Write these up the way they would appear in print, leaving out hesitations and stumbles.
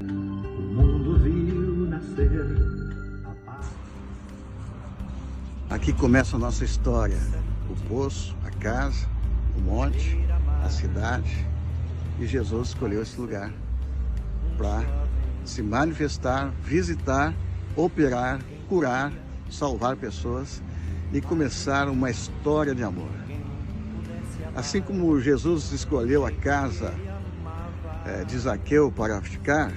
O mundo viu nascer a paz. Aqui começa a nossa história. O poço, a casa, o monte, a cidade. E Jesus escolheu esse lugar para se manifestar, visitar, operar, curar, salvar pessoas e começar uma história de amor. Assim como Jesus escolheu a casa de Zaqueu para ficar,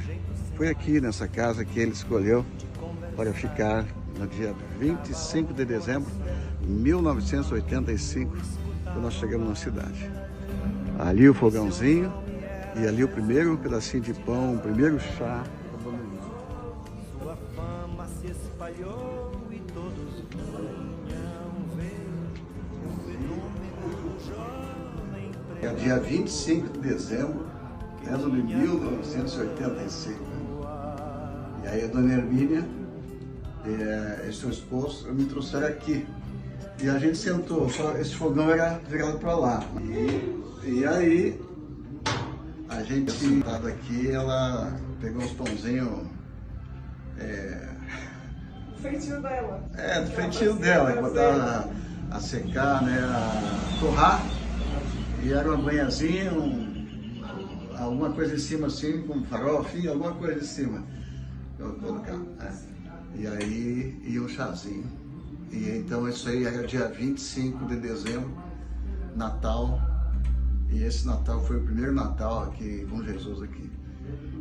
foi aqui nessa casa que ele escolheu para ficar no dia 25 de dezembro de 1985, quando nós chegamos na cidade. Ali o fogãozinho e ali o primeiro pedacinho de pão, o primeiro chá. Sua fama se espalhou e todos vinham ver o fenômeno jovem preto. É dia 25 de dezembro, ano de 1985. E aí a dona Hermínia e seu esposo me trouxeram aqui. E a gente sentou, só esse fogão era virado para lá. E aí, a gente sentado aqui, ela pegou os pãozinhos. Do feitio dela. Do feitio dela, que botava a secar, né, a torrar. E era uma banhazinha, alguma coisa em cima assim, com farofa, alguma coisa em cima. Eu colocar, né? E aí ia um chazinho. E então isso aí era dia 25 de dezembro, Natal. E esse Natal foi o primeiro Natal aqui com Jesus aqui.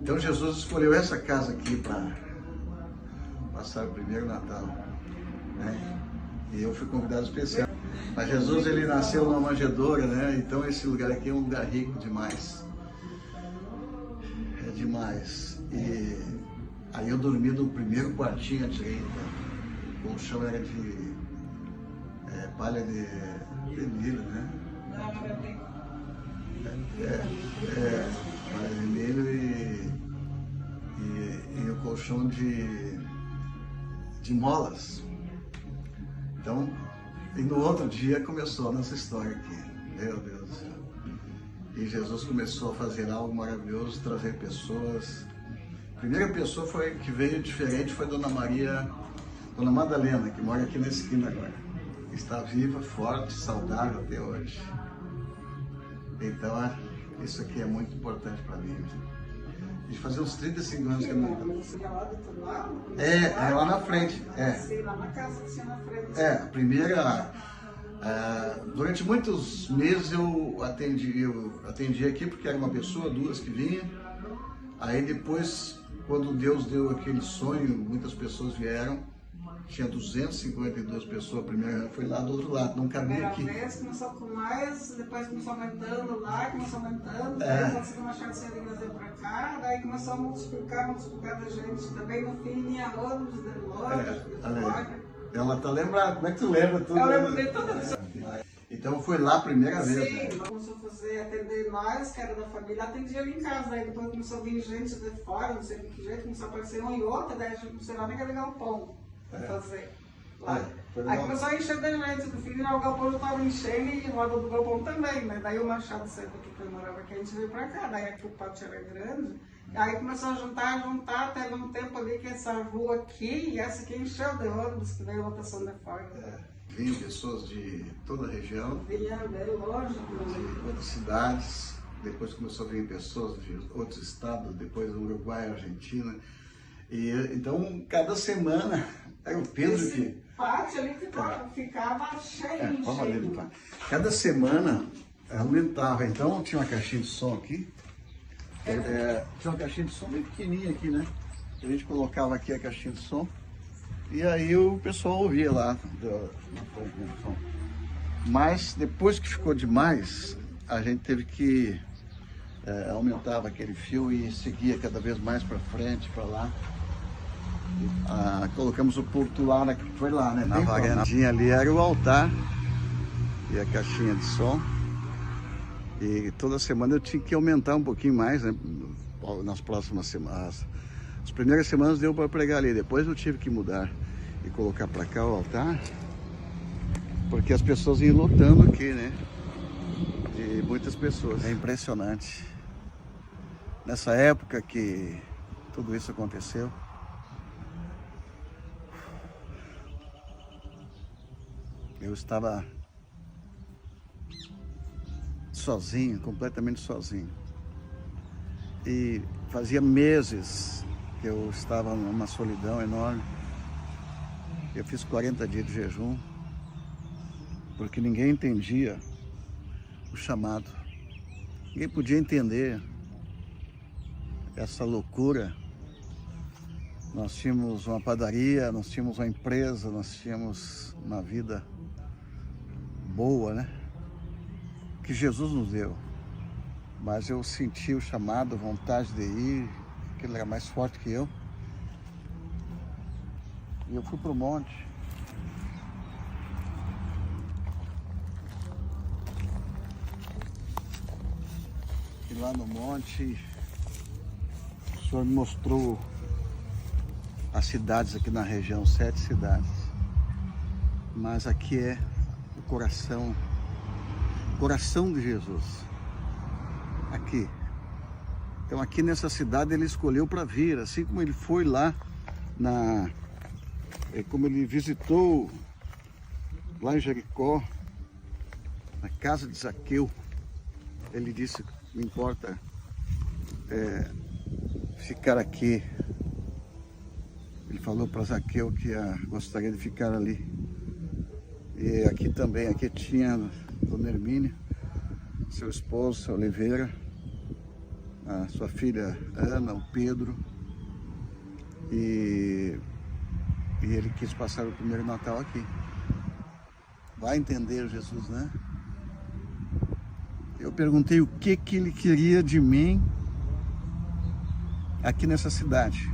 Então Jesus escolheu essa casa aqui para passar o primeiro Natal, né? E eu fui convidado especial. Mas Jesus, ele nasceu numa manjedoura, né? Então esse lugar aqui é um lugar rico demais. É demais. E aí eu dormi no primeiro quartinho à direita. O colchão era de palha de milho, né? Palha de milho e o colchão de molas. Então, e no outro dia começou a nossa história aqui. Meu Deus do céu. E Jesus começou a fazer algo maravilhoso, trazer pessoas. A primeira pessoa que veio diferente foi Dona Madalena, que mora aqui na esquina agora. Está viva, forte, saudável até hoje. Então, isso aqui é muito importante para mim. De fazer uns 35 anos que eu não... É lá na frente. Sim, lá na casa que tinha na frente. A primeira... durante muitos meses eu atendi aqui porque era uma pessoa, duas que vinham. Aí depois, quando Deus deu aquele sonho, muitas pessoas vieram. Tinha 252 pessoas, a primeira foi lá do outro lado, não cabia aqui. Primeira vez começou com mais, depois começou aumentando lá, começou aumentando, daí nós fomos achar que ia trazer pra cá, daí começou a multiplicar da gente. Também no fim vinha ônibus de loja, Ela tá lembrada, como é que tu lembra tudo? Eu lembro de tudo isso. Então foi lá a primeira vez. Sim, começou a atender nós, que era da família, atendia ali em casa, aí depois começou a vir gente de fora, não sei de que jeito, começou a aparecer um e outro, daí a gente não sei lá nem carregar o pão. Fazer lá. Aí começou a encher de gente, no fim o galpão já estava enchendo e em roda do galpão também, né? Daí o Machado sempre que morava aqui, a gente veio pra cá, daí aqui o pátio era grande, aí começou a juntar, teve um tempo ali que essa rua aqui e essa aqui encheu de ônibus, que veio lotação de fora. Vinham pessoas de toda a região, Vinha bem longe, de outras cidades, depois começou a vir pessoas de outros estados, depois do Uruguai, Argentina. E então cada semana era o Pedro que... pátio ali ficava cheio. Cada semana aumentava, então tinha uma caixinha de som aqui, tinha uma caixinha de som bem pequenininha aqui, né? A gente colocava aqui a caixinha de som e aí o pessoal ouvia lá na som. Mas depois que ficou demais, a gente teve que aumentava aquele fio e seguia cada vez mais para frente, para lá. Colocamos o púlpito lá, foi lá, né? Na varandinha ali era o altar e a caixinha de som. E toda semana eu tinha que aumentar um pouquinho mais, né? Nas próximas semanas. As primeiras semanas deu para pregar ali, depois eu tive que mudar e colocar para cá o altar, porque as pessoas iam lotando aqui, né? De muitas pessoas. É impressionante. Nessa época que tudo isso aconteceu. Eu estava sozinho, completamente sozinho. E fazia meses que eu estava numa solidão enorme. Eu fiz 40 dias de jejum, porque ninguém entendia o chamado. Ninguém podia entender essa loucura. Nós tínhamos uma padaria, nós tínhamos uma empresa, nós tínhamos uma vida boa, né? Que Jesus nos deu. Mas eu senti o chamado, vontade de ir, que ele era mais forte que eu. E eu fui pro monte. E lá no monte, o Senhor me mostrou as cidades aqui na região, 7 cidades. Mas aqui é o coração de Jesus. Aqui. Então aqui nessa cidade ele escolheu para vir, assim como ele foi lá como ele visitou lá em Jericó, na casa de Zaqueu. Ele disse, não importa ficar aqui. Ele falou para Zaqueu que gostaria de ficar ali. E aqui também, aqui tinha Dona Hermínia, seu esposo, seu Oliveira, a sua filha Ana, o Pedro. E ele quis passar o primeiro Natal aqui. Vai entender Jesus, né? Eu perguntei o que ele queria de mim aqui nessa cidade.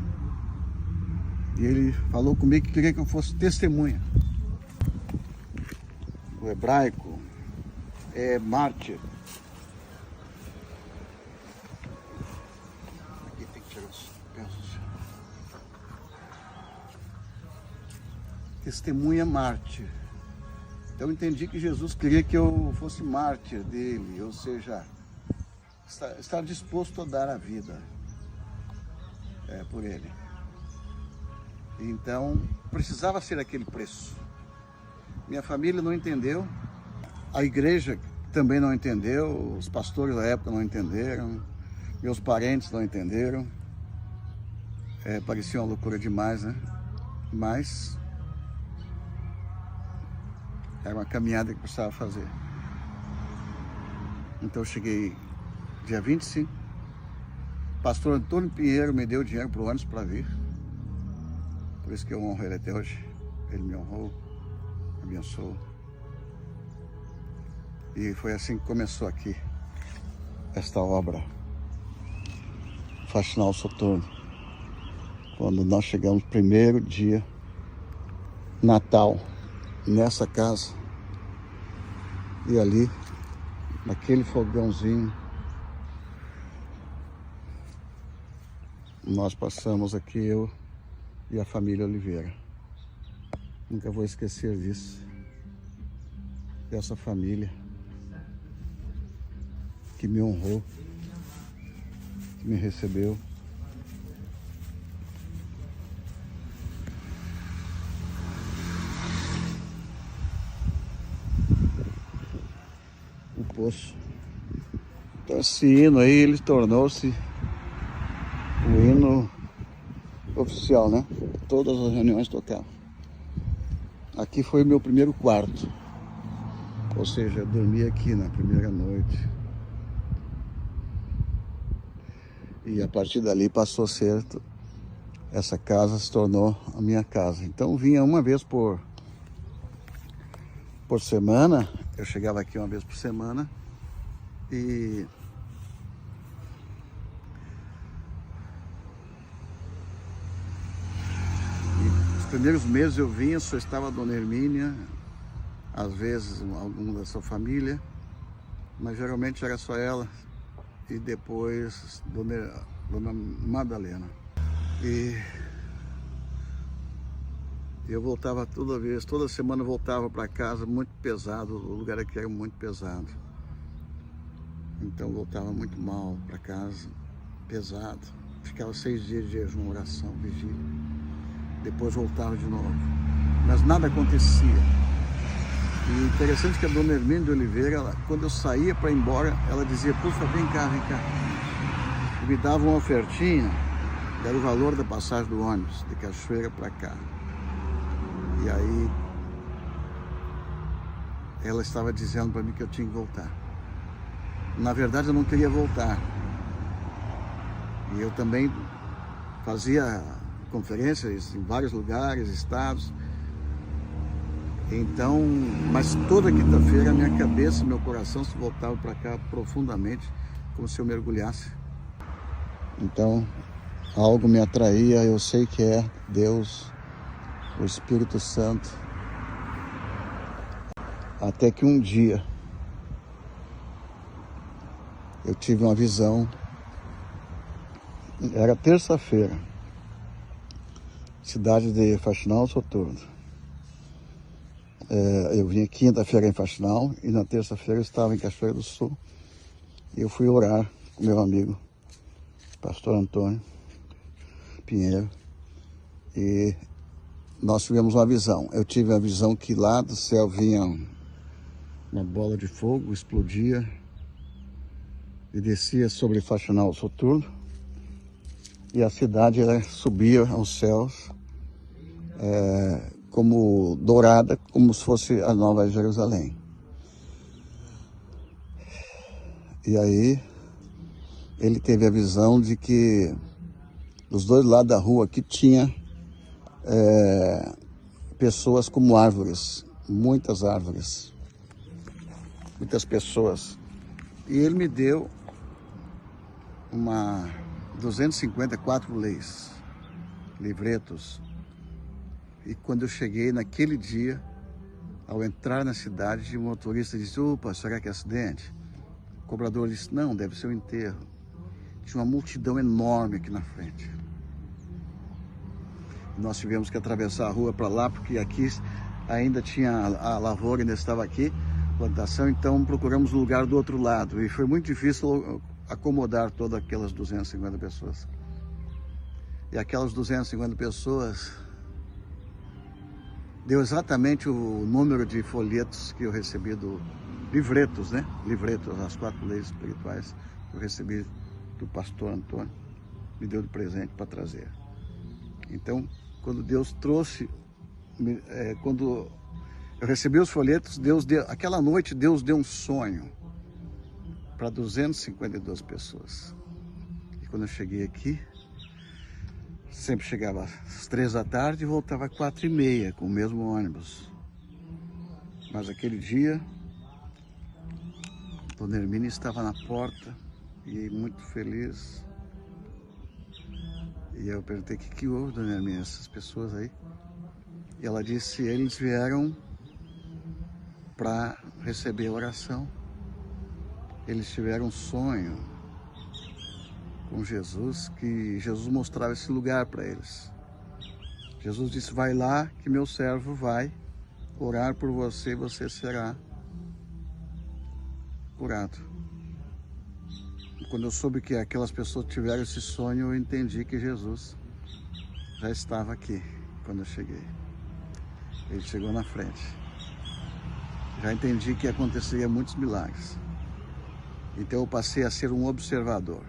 E ele falou comigo que queria que eu fosse testemunha. O hebraico é mártir. Aqui tem que tirar os pesos. Testemunha mártir. Então eu entendi que Jesus queria que eu fosse mártir dele, ou seja, estar disposto a dar a vida por ele. Então precisava ser aquele preço. Minha família não entendeu, a igreja também não entendeu, os pastores da época não entenderam, meus parentes não entenderam. Parecia uma loucura demais, né? Mas era uma caminhada que precisava fazer. Então eu cheguei dia 25. Pastor Antônio Pinheiro me deu dinheiro para o ônibus para vir. Por isso que eu honro ele até hoje. Ele me honrou, abençoou. E foi assim que começou aqui esta obra, Faxinal Soturno. Quando nós chegamos primeiro dia, Natal, nessa casa. E ali, naquele fogãozinho, nós passamos aqui, eu e a família Oliveira. Nunca vou esquecer disso. Dessa família que me honrou, que me recebeu. O poço. Então esse hino aí, ele tornou-se o hino oficial, né? Todas as reuniões tocavam. Aqui foi o meu primeiro quarto. Ou seja, eu dormi aqui na primeira noite. E a partir dali passou a ser, essa casa se tornou a minha casa. Então vinha uma vez por semana, eu chegava aqui uma vez por semana e os primeiros meses eu vinha, só estava a Dona Hermínia, às vezes algum da sua família, mas geralmente era só ela e depois Dona Madalena. E eu voltava toda semana eu voltava para casa muito pesado, o lugar aqui era muito pesado. Então eu voltava muito mal para casa, pesado, ficava 6 dias de jejum, oração, vigília. Depois voltava de novo. Mas nada acontecia. E interessante que a dona Hermínia de Oliveira, quando eu saía para ir embora, ela dizia, puxa, vem cá, vem cá. E me dava uma ofertinha, que era o valor da passagem do ônibus, de Cachoeira para cá. E aí, ela estava dizendo para mim que eu tinha que voltar. Na verdade, eu não queria voltar. E eu também fazia conferências em vários lugares, estados. Então, mas toda quinta-feira a minha cabeça, meu coração se voltava para cá profundamente, como se eu mergulhasse. Então, algo me atraía, eu sei que é Deus, o Espírito Santo. Até que um dia eu tive uma visão, era terça-feira, cidade de Faxinal, Soturno. Eu vim quinta-feira em Faxinal e na terça-feira eu estava em Cachoeira do Sul. E eu fui orar com meu amigo, pastor Antônio Pinheiro. E nós tivemos uma visão. Eu tive a visão que lá do céu vinha uma bola de fogo, explodia e descia sobre Faxinal, Soturno. E a cidade subia aos céus. Como dourada, como se fosse a Nova Jerusalém. E aí, ele teve a visão de que dos dois lados da rua aqui tinha pessoas como árvores, muitas árvores, muitas pessoas. E ele me deu 254 leis, livretos. E quando eu cheguei naquele dia, ao entrar na cidade, o motorista disse, opa, será que é acidente? O cobrador disse, não, deve ser um enterro. Tinha uma multidão enorme aqui na frente. Nós tivemos que atravessar a rua para lá, porque aqui ainda tinha a lavoura, ainda estava aqui, plantação, então procuramos um lugar do outro lado. E foi muito difícil acomodar todas aquelas 250 pessoas. E aquelas 250 pessoas deu exatamente o número de folhetos que eu recebi livretos, né? Livretos, as 4 leis espirituais que eu recebi do pastor Antônio, me deu de presente para trazer. Então, quando Deus trouxe, quando eu recebi os folhetos, aquela noite Deus deu um sonho para 252 pessoas. E quando eu cheguei aqui, sempre chegava às 3 da tarde e voltava às 4h30 com o mesmo ônibus. Mas aquele dia, Dona Hermínia estava na porta e muito feliz. E eu perguntei, o que houve, Dona Hermínia, essas pessoas aí? E ela disse, eles vieram para receber a oração. Eles tiveram um sonho com Jesus, que Jesus mostrava esse lugar para eles. Jesus disse, vai lá que meu servo vai orar por você e você será curado. E quando eu soube que aquelas pessoas tiveram esse sonho, eu entendi que Jesus já estava aqui quando eu cheguei. Ele chegou na frente. Já entendi que aconteceria muitos milagres. Então eu passei a ser um observador,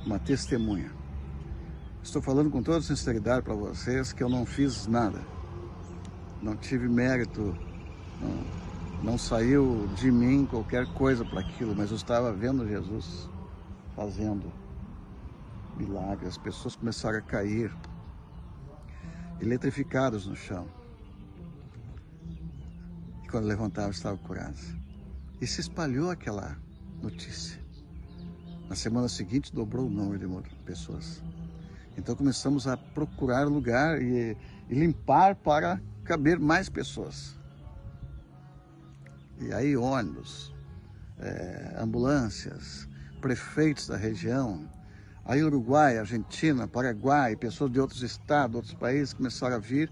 uma testemunha. Estou falando com toda sinceridade para vocês que eu não fiz nada. Não tive mérito, não saiu de mim qualquer coisa para aquilo, mas eu estava vendo Jesus fazendo milagres. As pessoas começaram a cair, eletrificadas no chão. E quando levantavam, estavam curadas. E se espalhou aquela notícia. Na semana seguinte, dobrou o número de pessoas. Então começamos a procurar lugar e limpar para caber mais pessoas. E aí ônibus, ambulâncias, prefeitos da região, aí Uruguai, Argentina, Paraguai, pessoas de outros estados, outros países começaram a vir.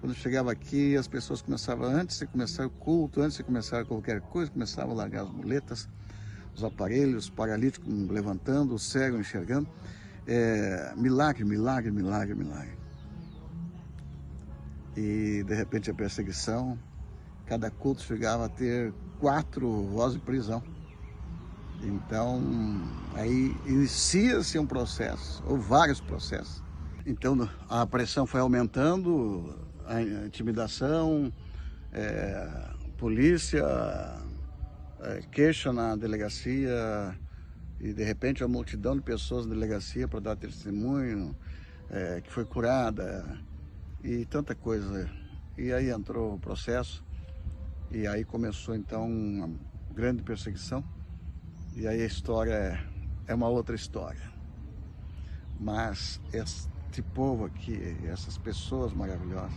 Quando chegava aqui, as pessoas começavam, antes de começar o culto, antes de começar qualquer coisa, começavam a largar as muletas, os aparelhos, os paralíticos levantando, os cegos enxergando. milagre, milagre, milagre, milagre. E de repente a perseguição, cada culto chegava a ter 4 vozes de prisão. Então, aí inicia-se um processo, ou vários processos. Então, a pressão foi aumentando, a intimidação, polícia, queixa na delegacia, e de repente a multidão de pessoas na delegacia para dar testemunho, que foi curada, e tanta coisa. E aí entrou o processo, e aí começou então uma grande perseguição. E aí a história é uma outra história. Mas este povo aqui, essas pessoas maravilhosas,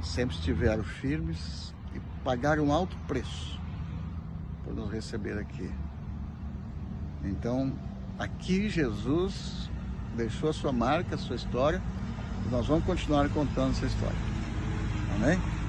sempre estiveram firmes e pagaram um alto preço por nos receber aqui. Então, aqui Jesus deixou a sua marca, a sua história, e nós vamos continuar contando essa história. Amém?